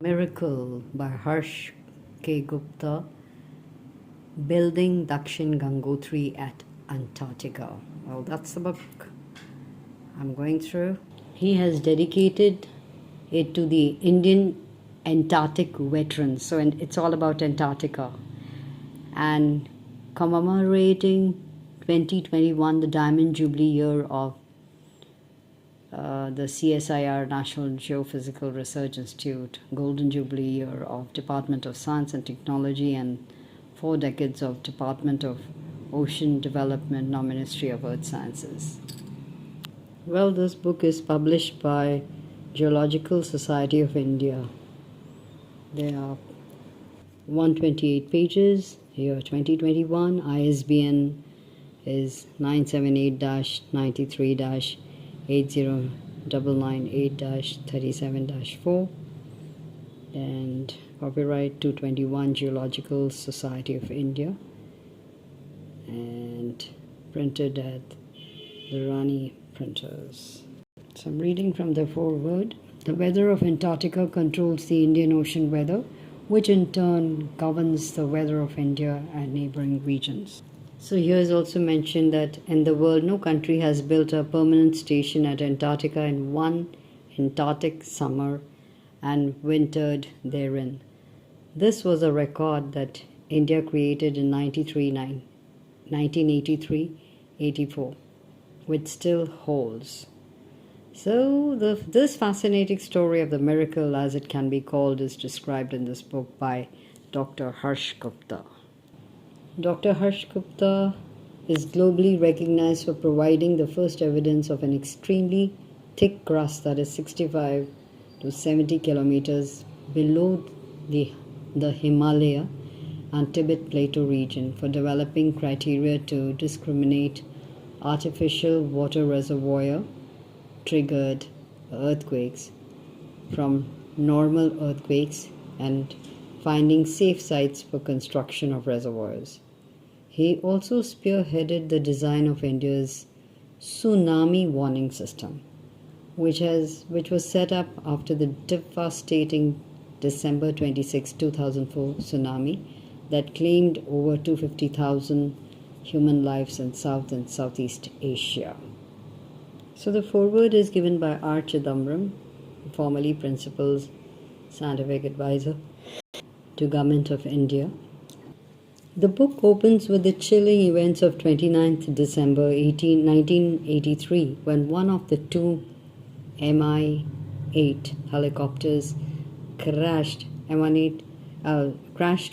Miracle by K.Gupta, Building Dakshin Gangotri at Antarctica. Well, that's the book I'm going through. He has dedicated it to the Indian Antarctic veterans. So it's all about Antarctica. And commemorating 2021, the Diamond Jubilee year of the CSIR, National Geophysical Research Institute, Golden Jubilee year of Department of Science and Technology, and 4 decades of Department of Ocean Development, now Ministry of Earth Sciences. Well, this book is published by Geological Society of India. There are 128 pages. Year 2021. ISBN is 978-93-80998-37-4 and copyright 221 Geological Society of India and printed at the Rani printers. So I'm reading from the foreword. The weather of Antarctica controls the Indian Ocean weather, which in turn governs the weather of India and neighboring regions. So here is also mentioned that in the world, no country has built a permanent station at Antarctica in one Antarctic summer and wintered therein. This was a record that India created in 1983-84, which still holds. So this fascinating story of the miracle, as it can be called, is described in this book by Dr. Gupta. Dr. Gupta is globally recognized for providing the first evidence of an extremely thick crust that is 65 to 70 kilometers below the Himalaya and Tibet Plateau region for developing criteria to discriminate artificial water reservoir triggered earthquakes from normal earthquakes and finding safe sites for construction of reservoirs. He also spearheaded the design of India's tsunami warning system, which was set up after the devastating December 26, 2004 tsunami that claimed over 250,000 human lives in South and Southeast Asia. So the foreword is given by R. Chidambaram, formerly Principal Scientific Advisor to Government of India. The book opens with the chilling events of 29th December 1983, when one of the 2 Mi-8 helicopters crashed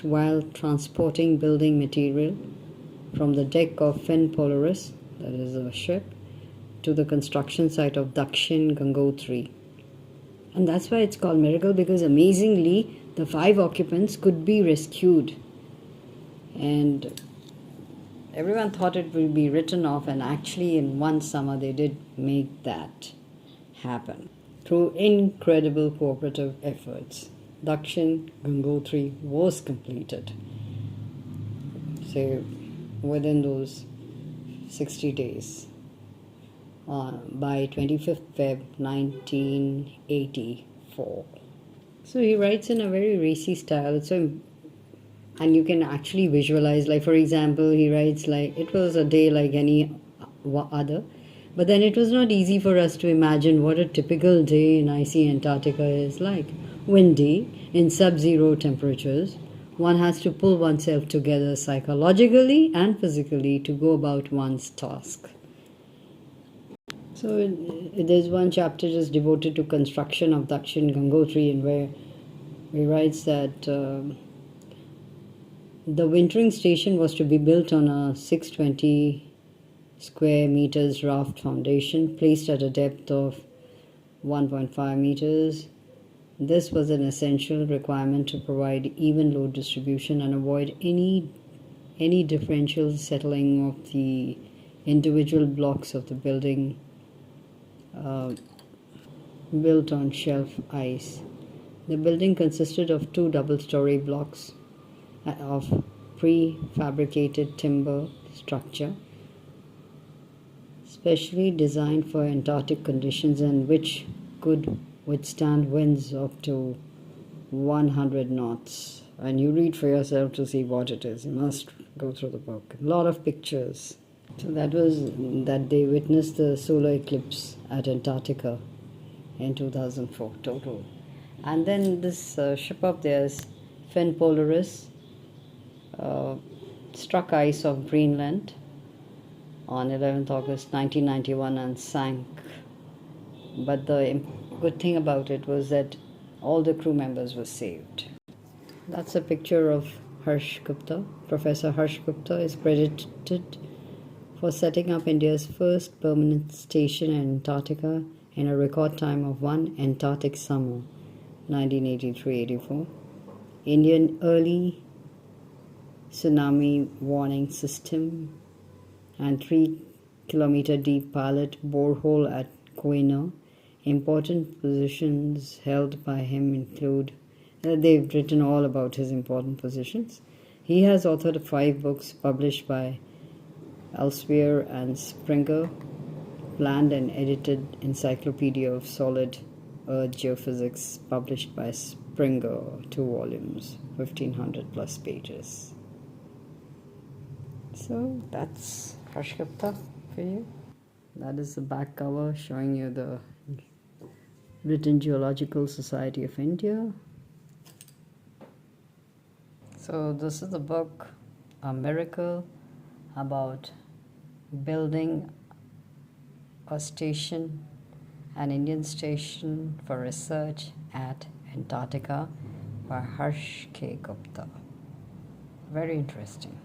while transporting building material from the deck of Finn Polaris, that is a ship, to the construction site of Dakshin Gangotri. And that's why it's called miracle, because amazingly the 5 occupants could be rescued. And everyone thought it would be written off, and actually in one summer they did make that happen. Through incredible cooperative efforts, Dakshin Gangotri was completed. So within those 60 days. By 25th Feb 1984. So he writes in a very racy style. And you can actually visualize, like for example, he writes like it was a day like any other, but then it was not easy for us to imagine what a typical day in icy Antarctica is like. Windy, in sub-zero temperatures, one has to pull oneself together psychologically and physically to go about one's task. So there's one chapter just devoted to construction of Dakshin Gangotri, and where he writes that the wintering station was to be built on a 620 square meters raft foundation placed at a depth of 1.5 meters. This was an essential requirement to provide even load distribution and avoid any differential settling of the individual blocks of the building built on shelf ice. The building consisted of 2 double-story blocks of prefabricated timber structure, specially designed for Antarctic conditions and which could withstand winds up to 100 knots. And you read for yourself to see what it is. You must go through the book. A lot of pictures. So that was that they witnessed the solar eclipse at Antarctica in 2004 total. And then this ship of theirs, Finn Polaris, struck ice of Greenland on 11th August 1991 and sank. But the good thing about it was that all the crew members were saved. That's a picture of Harsh Gupta. Professor Harsh Gupta is credited for setting up India's first permanent station in Antarctica in a record time of one Antarctic summer, 1983-84. Indian early tsunami warning system and 3-kilometer deep pilot borehole at Koina. Important positions held by him include, they've written all about his important positions. He has authored 5 books published by Elsevier and Springer, planned and edited Encyclopedia of Solid Earth Geophysics published by Springer, 2 volumes, 1500 plus pages. So that's Harsh Gupta for you. That is the back cover showing you the Britain Geological Society of India. So this is the book, A Miracle, about building a station, an Indian station for research at Antarctica by Harsh K. Gupta. Very interesting.